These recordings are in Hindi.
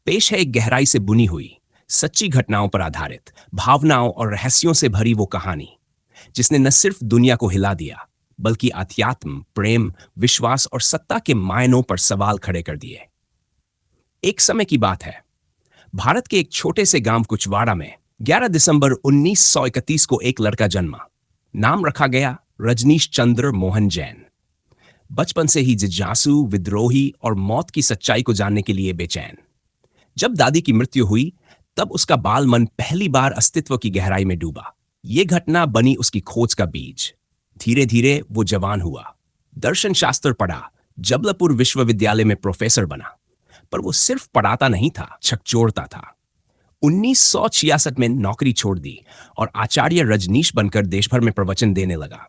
पेश है एक गहराई से बुनी हुई, सच्ची घटनाओं पर आधारित, भावनाओं और रहस्यों से भरी वो कहानी, जिसने न सिर्फ दुनिया को हिला दिया, बल्कि अध्यात्म, प्रेम, विश्वास और सत्ता के मायनों पर सवाल खड़े कर दिए। एक समय की बात है, भारत के एक छोटे से गांव कुचवाड़ा में 11 दिसंबर 1931 को एक लड़का जन्मा। नाम रखा गया रजनीश चंद्र मोहन जैन। बचपन से ही जिज्ञासु, विद्रोही और मौत की सच्चाई को जानने के लिए बेचैन। जब दादी की मृत्यु हुई, तब उसका बाल मन पहली बार अस्तित्व की गहराई में डूबा। ये घटना बनी उसकी खोज का बीज। धीरे धीरे वो जवान हुआ, दर्शन शास्त्र पढ़ा, जबलपुर विश्वविद्यालय में प्रोफेसर बना। पर वो सिर्फ पढ़ाता नहीं था, छकचोरता था। 1966 में नौकरी छोड़ दी और आचार्य रजनीश बनकर देश भर में प्रवचन देने लगा।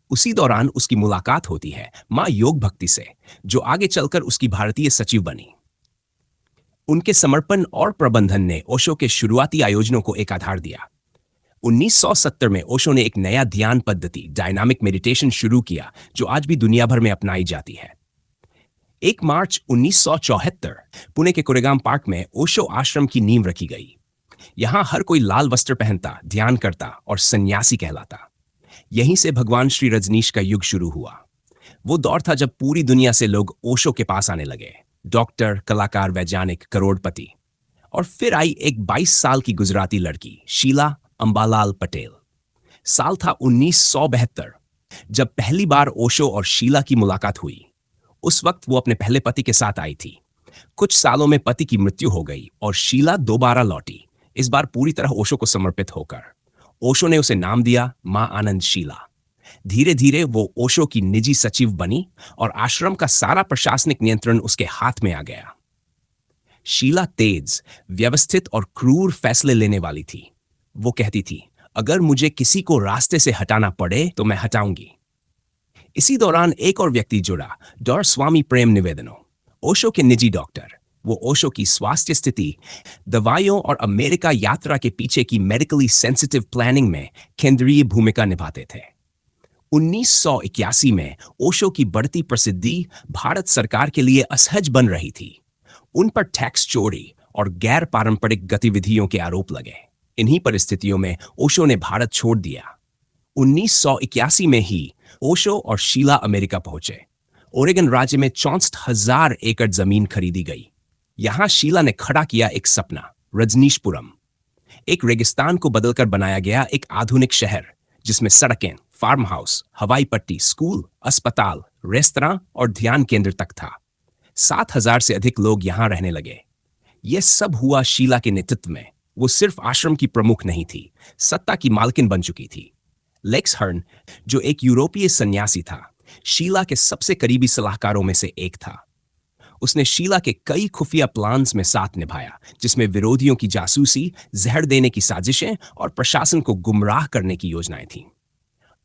उसी दौरान उसकी मुलाकात होती है मां योग भक्ति से, जो आगे चलकर उसकी भारतीय सचिव बनी। उनके समर्पण और प्रबंधन ने ओशो के शुरुआती आयोजनों को एक आधार दिया। 1970 में ओशो ने एक नया ध्यान पद्धति, डायनामिक मेडिटेशन शुरू किया, जो आज भी दुनिया भर में अपनाई जाती है। 1 मार्च 1974 पुणे के कोरेगाम पार्क में ओशो आश्रम की नींव रखी गई। यहां हर कोई लाल वस्त्र पहनता, ध्यान करता और सन्यासी कहलाता। यहीं से भगवान श्री रजनीश का युग शुरू हुआ। वो दौर था जब पूरी दुनिया से लोग ओशो के पास आने लगे, डॉक्टर, कलाकार, वैज्ञानिक, करोड़पति। और फिर आई एक 22 साल की गुजराती लड़की, शीला अंबालाल पटेल। साल था 1972, जब पहली बार ओशो और शीला की मुलाकात हुई। उस वक्त वो अपने पहले पति के साथ आई थी। कुछ सालों में पति की मृत्यु हो गई और शीला दोबारा लौटी, इस बार पूरी तरह ओशो को समर्पित होकर। ओशो ने उसे नाम दिया मां आनंद शीला। धीरे धीरे वो ओशो की निजी सचिव बनी और आश्रम का सारा प्रशासनिक नियंत्रण उसके हाथ में आ गया। शीला तेज, व्यवस्थित और क्रूर फैसले लेने वाली थी। वो कहती थी, अगर मुझे किसी को रास्ते से हटाना पड़े तो मैं हटाऊंगी। इसी दौरान एक और व्यक्ति जुड़ा, डॉ. स्वामी प्रेम निवेदनो, ओशो के निजी डॉक्टर। वो ओशो की स्वास्थ्य स्थिति, दवाइयों और अमेरिका यात्रा के पीछे की मेडिकली सेंसिटिव प्लानिंग में केंद्रीय भूमिका निभाते थे। 1981 में ओशो की बढ़ती प्रसिद्धि भारत सरकार के लिए असहज बन रही थी। उन पर टैक्स चोरी और गैर पारंपरिक गतिविधियों के आरोप लगे। इन्हीं परिस्थितियों में ओशो ने भारत छोड़ दिया। 1981 में ही ओशो और शीला अमेरिका पहुंचे। ओरेगन राज्य में 64,000 एकड़ जमीन खरीदी गई। यहां शीला ने खड़ा किया एक सपना, रजनीशपुरम। एक रेगिस्तान को बदलकर बनाया गया एक आधुनिक शहर, जिसमें सड़कें, फार्म हाउस, हवाई पट्टी, स्कूल, अस्पताल, रेस्तरां और ध्यान केंद्र तक था। 7,000 से अधिक लोग यहां रहने लगे। यह सब हुआ शीला के नेतृत्व में। वो सिर्फ आश्रम की प्रमुख नहीं थी, सत्ता की मालकिन बन चुकी थी। लेक्स हर्न, जो एक यूरोपीय सन्यासी था, शीला के सबसे करीबी सलाहकारों में से एक था। उसने शीला के कई खुफिया प्लान्स में साथ निभाया, जिसमें विरोधियों की जासूसी, जहर देने की साजिशें और प्रशासन को गुमराह करने की योजनाएं थीं।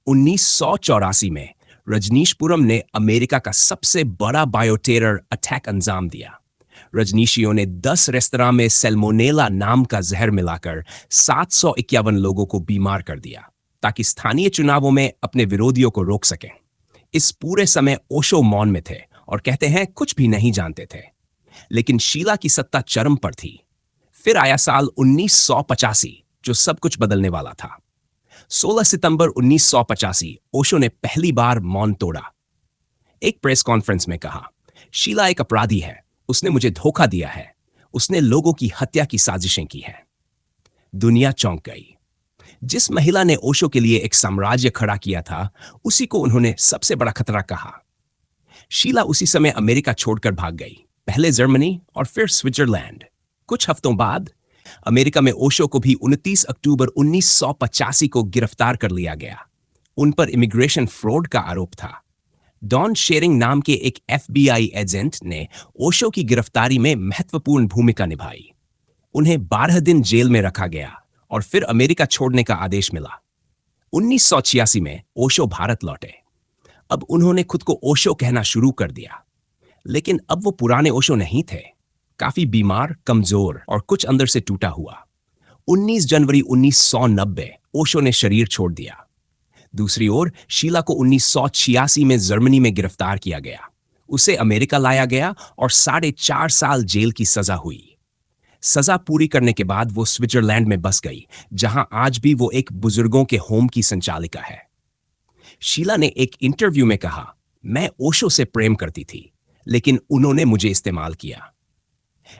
1984 में रजनीशपुरम ने अमेरिका का सबसे बड़ा बायोटेरर अटैक अंजाम दिया। रजनीशियों ने 10 रेस्तरां में सैल्मोनेला नाम का जहर मिलाकर 751 लोगों को बीमार कर दिया, ताकि स्थानीय चुनावों में अपने विरोधियों को रोक सकें। इस पूरे समय ओशो मौन में थे और कहते हैं कुछ भी नहीं जानते थे। लेकिन शीला की सत्ता चरम पर थी। फिर आया साल 1985, जो सब कुछ बदलने वाला था। 16 सितंबर 1985 ओशो ने पहली बार मौन तोड़ा। एक प्रेस कॉन्फ्रेंस में कहा, शीला एक अपराधी है, उसने मुझे धोखा दिया है, उसने लोगों की हत्या की साजिशें की हैं। दुनिया चौंक गई। जिस महिला ने ओशो के लिए एक साम्राज्य खड़ा किया था, उसी को उन्होंने सबसे बड़ा खतरा कहा। शीला उसी समय अमेरिका छोड़कर भाग गई, पहले जर्मनी और फिर स्विट्जरलैंड। कुछ हफ्तों बाद अमेरिका में ओशो को भी 29 अक्टूबर 1985 को गिरफ्तार कर लिया गया। उन पर इमिग्रेशन फ्रॉड का आरोप था। डॉन शेरिंग नाम के एक FBI एजेंट ने ओशो की गिरफ्तारी में महत्वपूर्ण भूमिका निभाई। उन्हें 12 दिन जेल में रखा गया और फिर अमेरिका छोड़ने का आदेश मिला। 1986 में ओशो भारत लौटे। अब उन्होंने खुद को ओशो कहना शुरू कर दिया, लेकिन अब वो पुराने ओशो नहीं थे। काफी बीमार, कमजोर और कुछ अंदर से टूटा हुआ। 19 जनवरी 1990 ओशो ने शरीर छोड़ दिया। दूसरी ओर शीला को 1986 में जर्मनी में गिरफ्तार किया गया। उसे अमेरिका लाया गया और 4.5 साल जेल की सजा हुई। सजा पूरी करने के बाद वो स्विट्जरलैंड में बस गई, जहां आज भी वो एक बुजुर्गों के होम की संचालिका है। शीला ने एक इंटरव्यू में कहा, मैं ओशो से प्रेम करती थी, लेकिन उन्होंने मुझे इस्तेमाल किया।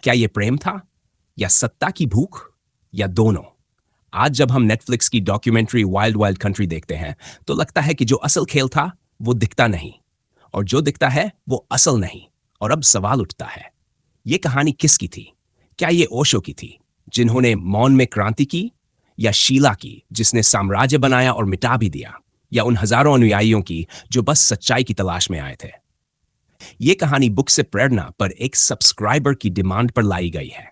क्या ये प्रेम था, या सत्ता की भूख, या दोनों? आज जब हम नेटफ्लिक्स की डॉक्यूमेंट्री वाइल्ड वाइल्ड कंट्री देखते हैं, तो लगता है कि जो असल खेल था वो दिखता नहीं, और जो दिखता है वो असल नहीं। और अब सवाल उठता है, ये कहानी किसकी थी? क्या ये ओशो की थी, जिन्होंने मौन में क्रांति की, या शीला की, जिसने साम्राज्य बनाया और मिटा भी दिया, या उन हजारों अनुयायियों की जो बस सच्चाई की तलाश में आए थे? ये कहानी बुक से प्रेरणा पर एक सब्सक्राइबर की डिमांड पर लाई गई है।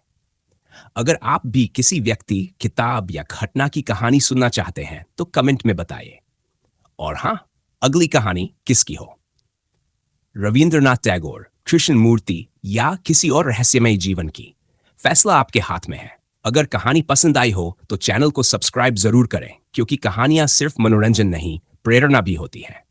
अगर आप भी किसी व्यक्ति, किताब या घटना की कहानी सुनना चाहते हैं तो कमेंट में बताइए। और हाँ, अगली कहानी किसकी हो? रविंद्रनाथ टैगोर, कृष्णमूर्ति, या किसी और रहस्यमय जीवन की? फैसला आपके हाथ में है। अगर कहानी पसंद आई हो तो चैनल को सब्सक्राइब जरूर करें, क्योंकि कहानियां सिर्फ मनोरंजन नहीं, प्रेरणा भी होती है।